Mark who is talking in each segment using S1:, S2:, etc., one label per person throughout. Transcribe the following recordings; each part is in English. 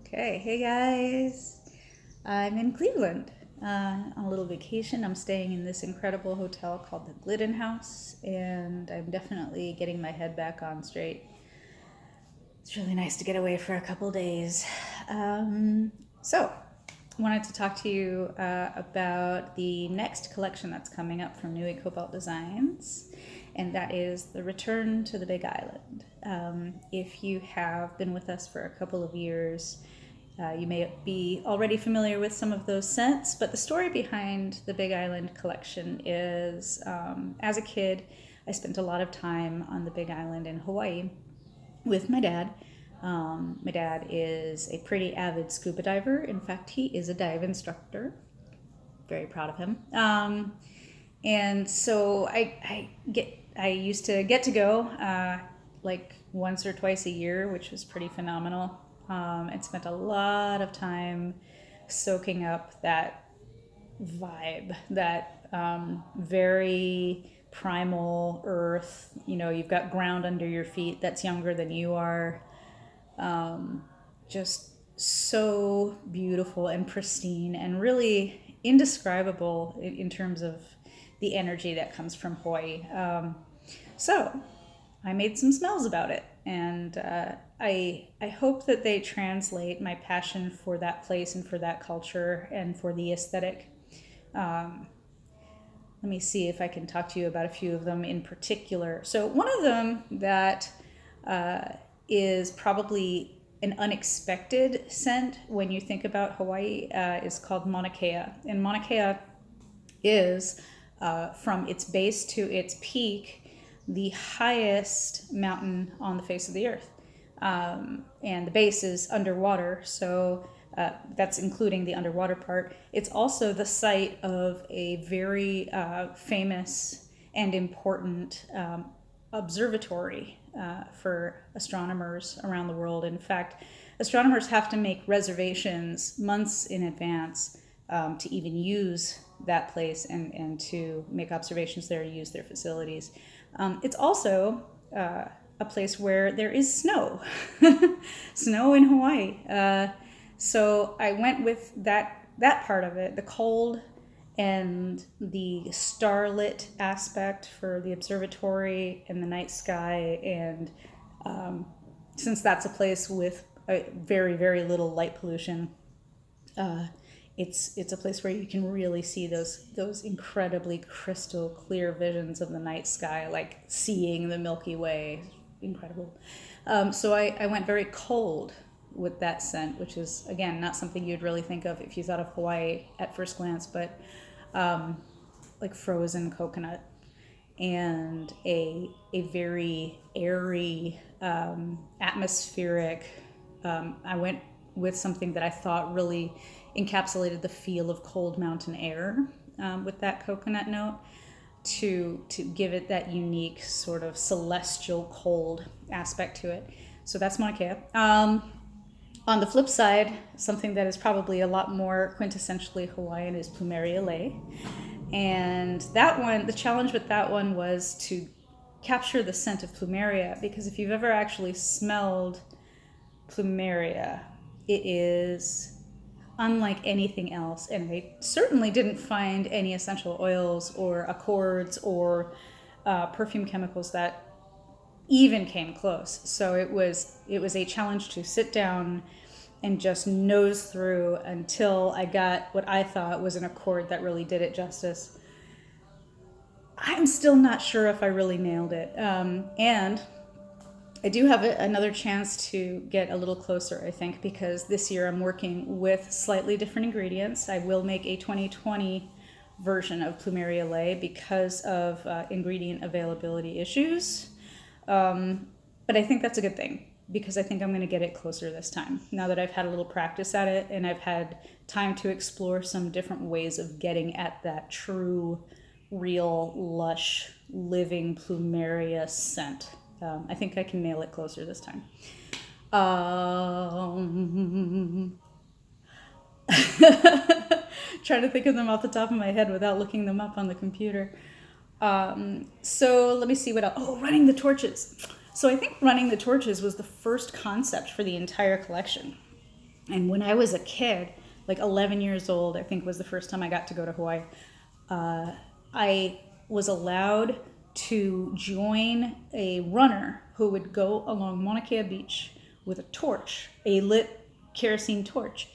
S1: Okay, hey guys. I'm in Cleveland on a little vacation. I'm staying in this incredible hotel called the Glidden House, and I'm definitely getting my head back on straight. It's really nice to get away for a couple days. So, wanted to talk to you about the next collection that's coming up from New Cobalt Designs, and that is the Return to the Big Island. If you have been with us for a couple of years, you may be already familiar with some of those scents, but the story behind the Big Island collection is as a kid, I spent a lot of time on the Big Island in Hawaii with my dad. My dad is a pretty avid scuba diver. In fact, he is a dive instructor. Very proud of him. And so I used to get to go like once or twice a year, which was pretty phenomenal. And spent a lot of time soaking up that vibe, that very primal earth. You know, you've got ground under your feet that's younger than you are. Just so beautiful and pristine and really indescribable in terms of the energy that comes from Hawaii. So I made some smells about it, and I hope that they translate my passion for that place and for that culture and for the aesthetic. Let me see if I can talk to you about a few of them in particular. So one of them that is probably an unexpected scent when you think about Hawaii is called Mauna Kea. And Mauna Kea is, from its base to its peak, the highest mountain on the face of the earth. And the base is underwater, so that's including the underwater part. It's also the site of a very famous and important observatory for astronomers around the world. In fact, astronomers have to make reservations months in advance to even use that place and to make observations there, use their facilities. It's also a place where there is snow, snow in Hawaii. So I went with that part of it, the cold and the starlit aspect for the observatory and the night sky. And since that's a place with very, very little light pollution, it's a place where you can really see those incredibly crystal clear visions of the night sky, like seeing the Milky Way. Incredible. So I went very cold with that scent, which is, again, not something you'd really think of if you thought of Hawaii at first glance, but like frozen coconut and a very airy, atmospheric. I went with something that I thought really encapsulated the feel of cold mountain air with that coconut note to give it that unique sort of celestial cold aspect to it. So that's Mauna Kea. On the flip side, something that is probably a lot more quintessentially Hawaiian is Plumeria Lei. And that one, the challenge with that one was to capture the scent of Plumeria, because if you've ever actually smelled Plumeria, it is unlike anything else. And I certainly didn't find any essential oils or accords or perfume chemicals that even came close. So it was a challenge to sit down and just nose through until I got what I thought was an accord that really did it justice. I'm still not sure if I really nailed it. And I do have another chance to get a little closer, I think, because this year I'm working with slightly different ingredients. I will make a 2020 version of Plumeria Lei because of ingredient availability issues. But I think that's a good thing, because I think I'm going to get it closer this time. Now that I've had a little practice at it and I've had time to explore some different ways of getting at that true, real, lush, living Plumeria scent. I think I can nail it closer this time. Trying to think of them off the top of my head without looking them up on the computer. So let me see what else. Oh, running the torches. So I think running the torches was the first concept for the entire collection. And when I was a kid, like 11 years old, I think was the first time I got to go to Hawaii, I was allowed to join a runner who would go along Mauna Kea beach with a torch, a lit kerosene torch,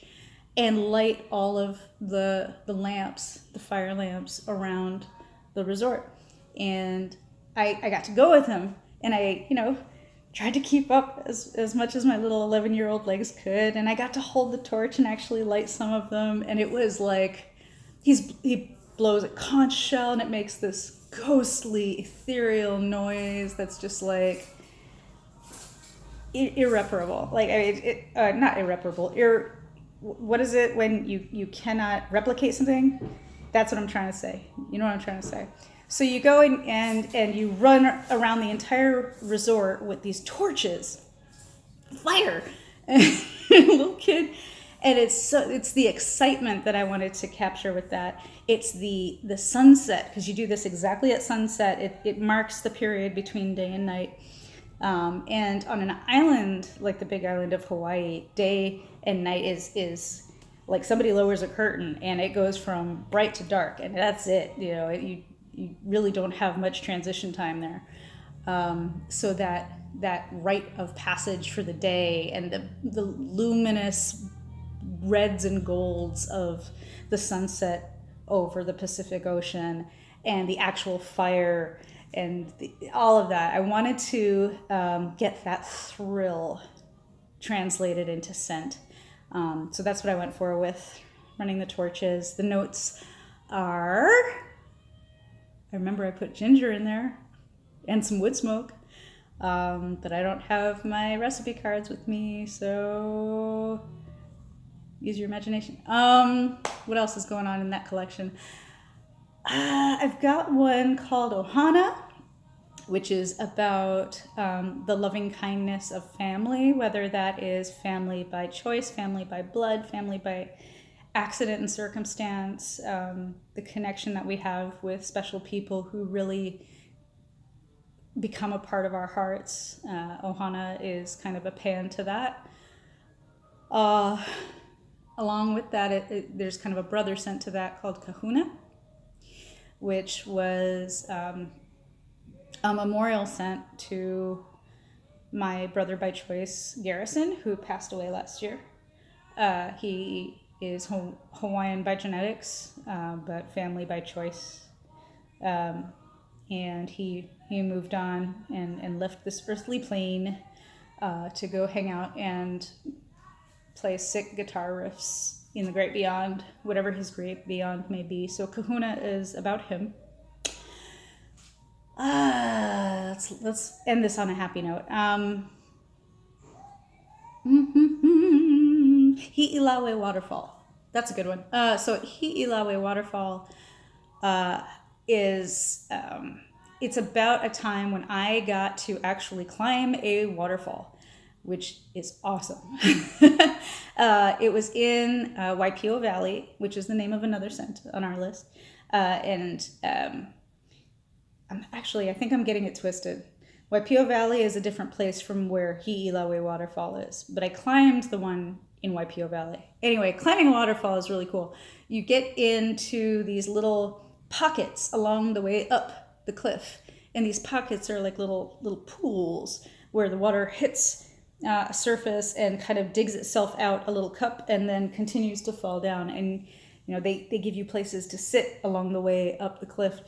S1: and light all of the lamps, the fire lamps around the resort. And I got to go with him, and I, tried to keep up as much as my little 11-year-old legs could. And I got to hold the torch and actually light some of them. And it was like, he blows a conch shell and it makes this ghostly, ethereal noise that's just like irreparable. Like, not irreparable. What is it when you cannot replicate something? That's what I'm trying to say. You know what I'm trying to say? So you go in and you run around the entire resort with these torches, fire, and a little kid. And it's the excitement that I wanted to capture with that. It's the sunset, because you do this exactly at sunset. It marks the period between day and night. And on an island like the big island of Hawaii, day and night is like somebody lowers a curtain and it goes from bright to dark, and that's it. You really don't have much transition time there. So that rite of passage for the day and the luminous reds and golds of the sunset over the Pacific Ocean and the actual fire and all of that. I wanted to get that thrill translated into scent. So that's what I went for with running the torches. The notes are... I remember I put ginger in there and some wood smoke, but I don't have my recipe cards with me, so use your imagination. What else is going on in that collection? I've got one called Ohana, which is about the loving kindness of family, whether that is family by choice, family by blood, family by accident and circumstance, the connection that we have with special people who really become a part of our hearts. Ohana is kind of a pan to that. Along with that, there's kind of a brother scent to that called Kahuna, which was a memorial scent to my brother by choice, Garrison, who passed away last year. He is Hawaiian by genetics, but family by choice. And he moved on and left this earthly plane to go hang out and play sick guitar riffs in the great beyond, whatever his great beyond may be. So Kahuna is about him. Let's end this on a happy note. Hi'ilawe Waterfall. That's a good one. So Hi'ilawe Waterfall is it's about a time when I got to actually climb a waterfall, which is awesome. It was in Waipio Valley, which is the name of another scent on our list. I think I'm getting it twisted. Waipio Valley is a different place from where Hi'ilawe Waterfall is, but I climbed the one in Waipio Valley. Anyway, climbing a waterfall is really cool. You get into these little pockets along the way up the cliff, and these pockets are like little pools where the water hits a surface and kind of digs itself out a little cup and then continues to fall down. And they give you places to sit along the way up the cliff,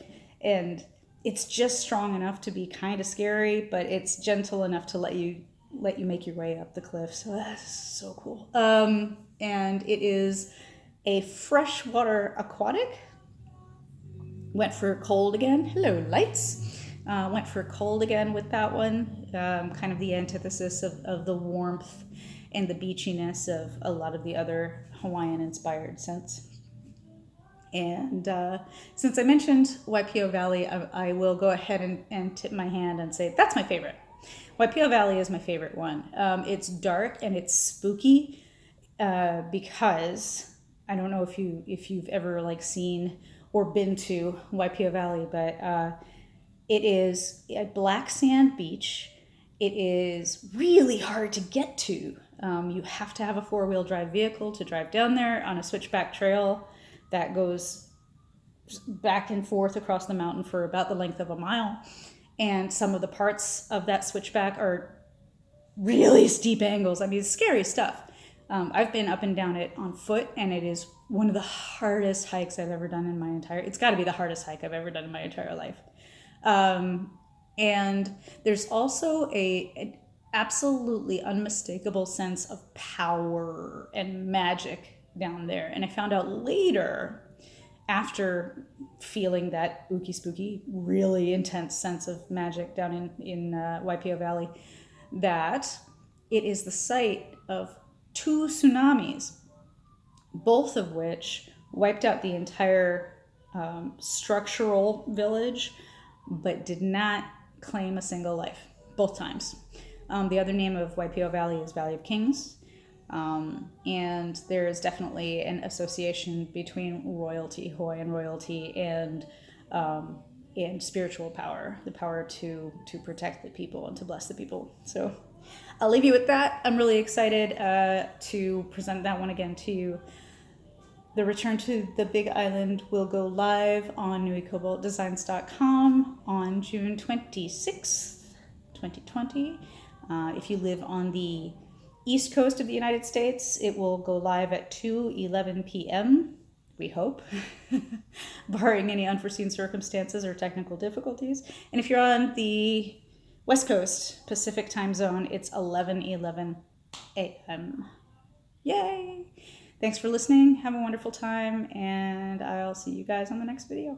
S1: and it's just strong enough to be kind of scary, but it's gentle enough to let you make your way up the cliff. So that's so cool. And it is a freshwater aquatic. Went for cold again. Hello, lights. Went for cold again with that one. Kind of the antithesis of the warmth and the beachiness of a lot of the other Hawaiian-inspired scents. And since I mentioned Waipio Valley, I will go ahead and tip my hand and say that's my favorite. Waipio Valley is my favorite one. It's dark and it's spooky because I don't know if you've ever seen or been to Waipio Valley, but it is a black sand beach, It is really hard to get to. You have to have a 4-wheel drive vehicle to drive down there on a switchback trail that goes back and forth across the mountain for about the length of a mile. And some of the parts of that switchback are really steep angles. I mean, it's scary stuff. I've been up and down it on foot, and it is one of the hardest hikes I've ever done in my entire, it's got to be the hardest hike I've ever done in my entire life. And there's also an absolutely unmistakable sense of power and magic down there. And I found out later, after feeling that ooky spooky, really intense sense of magic down in Waipio Valley, that it is the site of 2 tsunamis, both of which wiped out the entire structural village, but did not claim a single life, both times. The other name of Waipio Valley is Valley of Kings. And there is definitely an association between royalty, Hawaiian royalty, and spiritual power, the power to protect the people and to bless the people. So I'll leave you with that. I'm really excited to present that one again to you. The Return to the Big Island will go live on nuicobaltdesigns.com on June 26th, 2020. If you live on the East Coast of the United States, it will go live at 2:11 p.m., we hope, barring any unforeseen circumstances or technical difficulties. And if you're on the West Coast, Pacific time zone, it's 11:11 a.m. Yay! Thanks for listening. Have a wonderful time, and I'll see you guys on the next video.